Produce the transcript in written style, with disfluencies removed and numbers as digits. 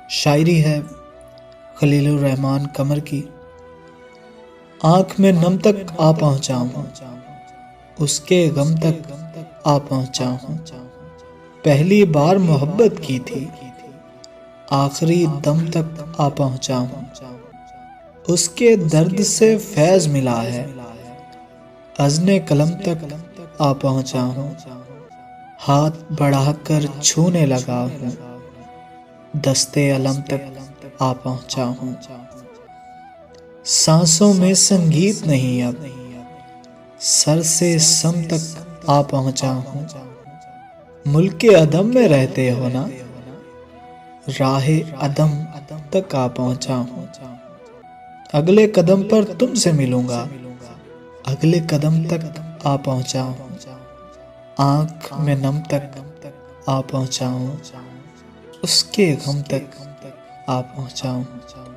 शायरी है खलीलुर रहमान कमर की। आँख में नम तक आ पहुँचा हूँ, उसके गम तक आ पहुँचा हूँ। पहली बार मोहब्बत की थी, आखिरी दम तक आ पहुँचा हूँ। उसके दर्द से फैज़ मिला है, अज़्ने कलम तक आ पहुँचा हूँ। हाथ बढ़ाकर छूने लगा हूँ, दस्ते अलम तक आ पहुँचा हूँ। सांसों में संगीत नहीं अब, सर से सम तक आ पहुँचा हूँ। मुल्के अदम में रहते हो ना, राहे अदम तक आ पहुँचा हूँ। अगले कदम पर तुमसे मिलूंगा, अगले कदम तक आ पहुँचा हूँ। आँख में नम तक आ पहुँचा हूँ, उसके गम तक आ पहुँचा हूँ।